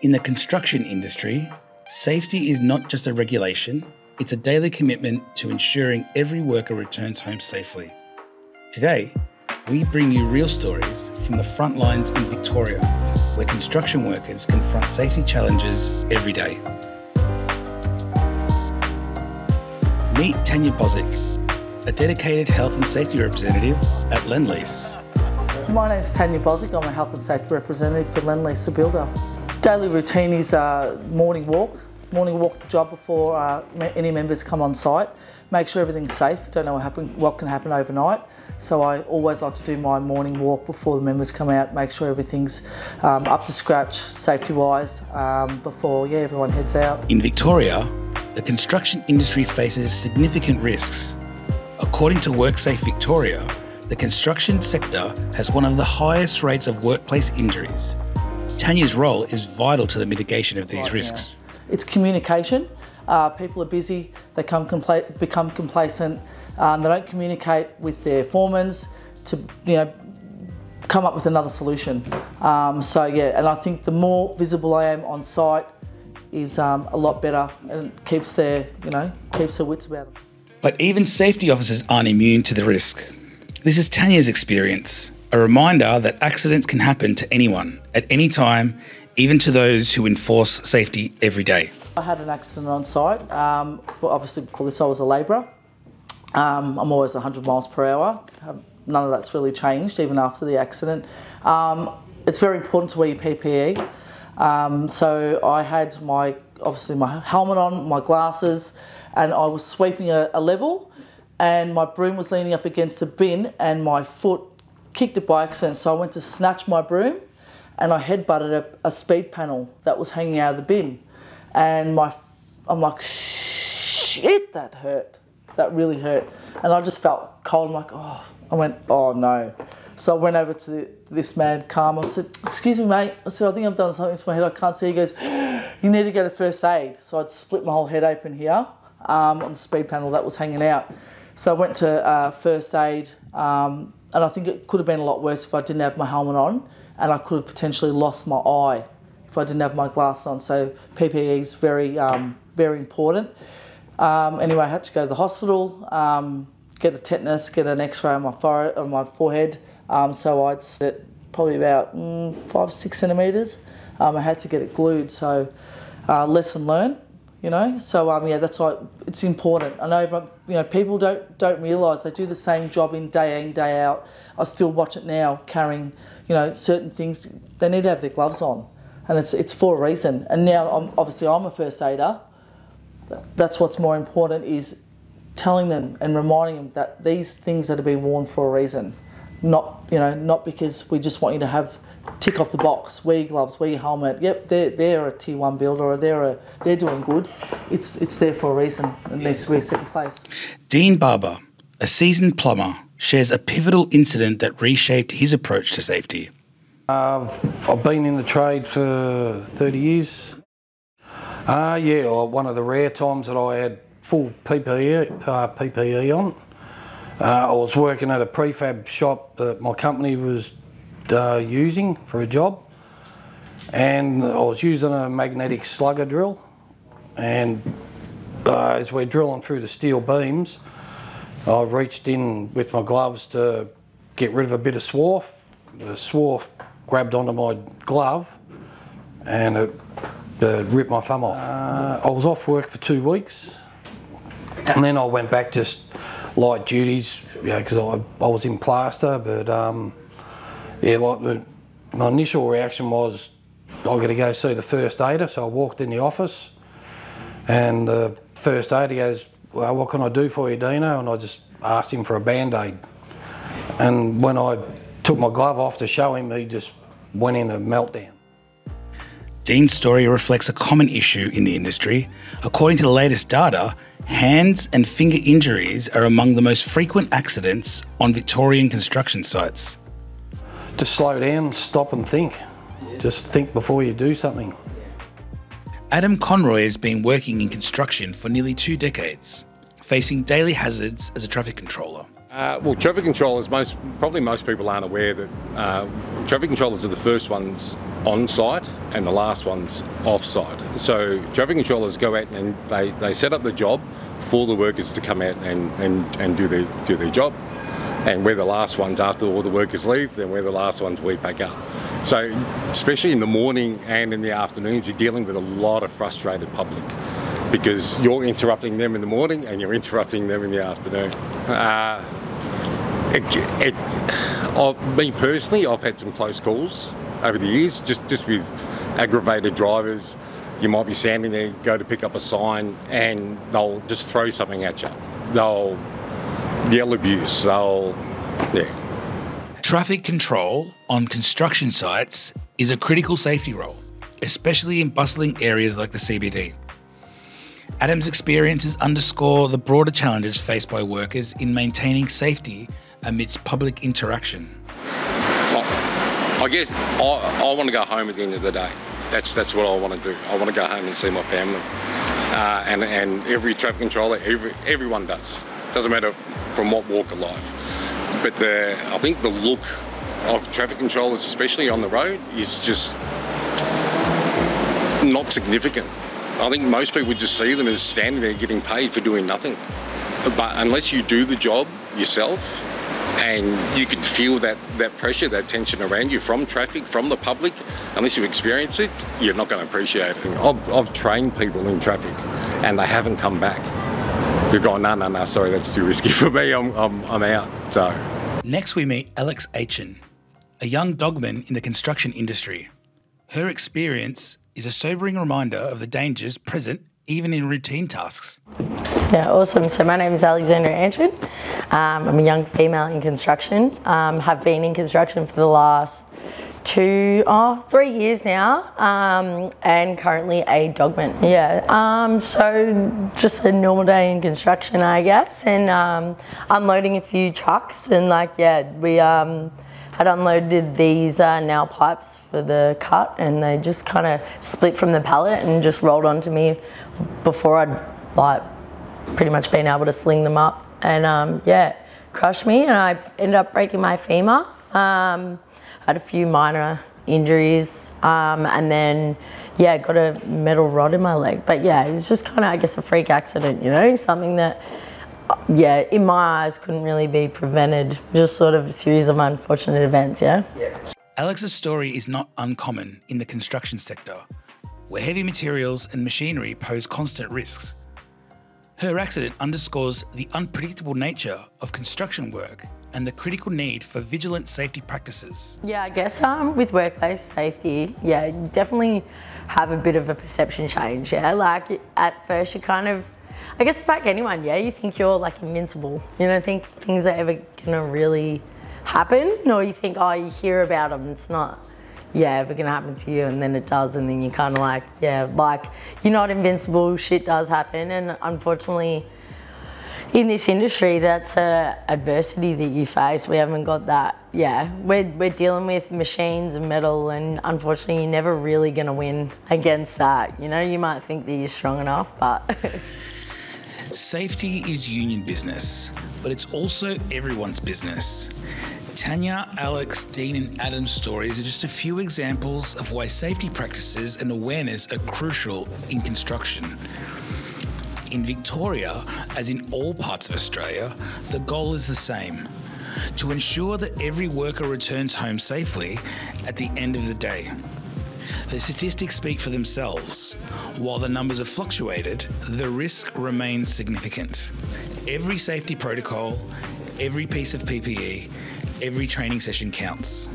In the construction industry, safety is not just a regulation, it's a daily commitment to ensuring every worker returns home safely. Today, we bring you real stories from the front lines in Victoria, where construction workers confront safety challenges every day. Meet Tanya Bozic, a dedicated health and safety representative at Lendlease. My name's Tanya Bozic. I'm a health and safety representative for Lendlease, the builder. Daily routine is morning walk the job before any members come on site. Make sure everything's safe. Don't know what can happen overnight. So I always like to do my morning walk before the members come out, make sure everything's up to scratch safety-wise before everyone heads out. In Victoria, the construction industry faces significant risks. According to WorkSafe Victoria, the construction sector has one of the highest rates of workplace injuries. Tanya's role is vital to the mitigation of these risks. It's communication. People are busy, they become complacent, they don't communicate with their foremans to come up with another solution. And I think the more visible I am on site is a lot better, and it keeps their wits about them. But even safety officers aren't immune to the risk. This is Tanya's experience, a reminder that accidents can happen to anyone, at any time, even to those who enforce safety every day. I had an accident on site. Obviously before this I was a labourer. I'm always 100 miles per hour. None of that's really changed even after the accident. It's very important to wear your PPE. So I had obviously my helmet on, my glasses, and I was sweeping a level, and my broom was leaning up against a bin and my foot kicked it by accident. So I went to snatch my broom and I headbutted a speed panel that was hanging out of the bin. And I'm like, shit, that hurt. That really hurt. And I just felt cold. I'm like, oh. I went, oh no. So I went over to this man, calm. I said, excuse me, mate. I said, I think I've done something to my head. I can't see. He goes, you need to go to first aid. So I'd split my whole head open here on the speed panel that was hanging out. So I went to first aid, and I think it could have been a lot worse if I didn't have my helmet on, and I could have potentially lost my eye if I didn't have my glasses on. So PPE is very, very important. Anyway, I had to go to the hospital, get a tetanus, get an X-ray on my forehead. So I'd sit probably about 5-6 centimetres. I had to get it glued. So lesson learned, So that's why it's important. I know, people don't realise they do the same job day in, day out. I still watch it now, carrying, certain things. They need to have their gloves on. And it's for a reason. And now, I'm a first aider. That's what's more important, is telling them and reminding them that these things are to be worn for a reason. Not because we just want you to tick off the box, wear your gloves, wear your helmet. Yep, they're a tier 1 builder, or they're doing good. It's there for a reason, and needs to be set in place. Dean Barber, a seasoned plumber, shares a pivotal incident that reshaped his approach to safety. I've been in the trade for 30 years. One of the rare times that I had full PPE on. I was working at a prefab shop that my company was using for a job, and I was using a magnetic slugger drill, and as we're drilling through the steel beams, I reached in with my gloves to get rid of a bit of swarf. The swarf grabbed onto my glove and it ripped my thumb off. I was off work for 2 weeks, and then I went back just light duties, because I was in plaster, but my initial reaction was I've got to go see the first aider. So I walked in the office, and the first aider goes, well, what can I do for you, Dino? And I just asked him for a Band-Aid. And when I took my glove off to show him, he just went in a meltdown. Dean's story reflects a common issue in the industry. According to the latest data, hands and finger injuries are among the most frequent accidents on Victorian construction sites. Just slow down, stop and think. Just think before you do something. Adam Conroy has been working in construction for nearly 2 decades, facing daily hazards as a traffic controller. Well, traffic controllers, probably most people aren't aware that traffic controllers are the first ones on site and the last ones off site. So traffic controllers go out and they set up the job for the workers to come out and do their job. And we're the last ones after all the workers leave, then we're the last ones we pack up. So especially in the morning and in the afternoons, you're dealing with a lot of frustrated public because you're interrupting them in the morning and you're interrupting them in the afternoon. Me personally, I've had some close calls over the years, just with aggravated drivers. You might be standing there, go to pick up a sign, and they'll just throw something at you. They'll yell abuse. Traffic control on construction sites is a critical safety role, especially in bustling areas like the CBD. Adam's experiences underscore the broader challenges faced by workers in maintaining safety amidst public interaction. I guess I want to go home at the end of the day. That's what I want to do. I want to go home and see my family. And every traffic controller, everyone does. Doesn't matter from what walk of life. But I think the look of traffic controllers, especially on the road, is just not significant. I think most people just see them as standing there getting paid for doing nothing. But unless you do the job yourself and you can feel that pressure, that tension around you from traffic, from the public, unless you experience it, you're not going to appreciate it. I've trained people in traffic and they haven't come back. They've gone, no, sorry, that's too risky for me, I'm out. So. Next we meet Alex Aitchen, a young dogman in the construction industry. Her experience is a sobering reminder of the dangers present even in routine tasks. Yeah, awesome. So my name is Alexandra Aitchen. I'm a young female in construction. Have been in construction for the last 3 years now, and currently a dogman. Yeah, so just a normal day in construction, I guess, and unloading a few trucks, and we had unloaded these nail pipes for the cut, and they just kind of split from the pallet and just rolled onto me before I'd pretty much been able to sling them up, and crushed me, and I ended up breaking my femur. Had a few minor injuries, and then got a metal rod in my leg. But it was just kind of, I guess, a freak accident, something that in my eyes couldn't really be prevented, just sort of a series of unfortunate events. Alex's story is not uncommon in the construction sector, where heavy materials and machinery pose constant risks. Her accident underscores the unpredictable nature of construction work and the critical need for vigilant safety practices. Yeah, I guess with workplace safety, definitely have a bit of a perception change. Like at first you kind of, I guess it's like anyone, you think you're like invincible. You don't think things are ever gonna really happen, or you think, you hear about them, it's not ever gonna happen to you, and then it does, and then you're kind of like, you're not invincible, shit does happen, and unfortunately, in this industry, that's an adversity that you face. We haven't got that. We're dealing with machines and metal, and unfortunately, you're never really going to win against that. You might think that you're strong enough, but... Safety is union business, but it's also everyone's business. Tanya, Alex, Dean and Adam's stories are just a few examples of why safety practices and awareness are crucial in construction. In Victoria, as in all parts of Australia, the goal is the same: to ensure that every worker returns home safely at the end of the day. The statistics speak for themselves. While the numbers have fluctuated, the risk remains significant. Every safety protocol, every piece of PPE, every training session counts.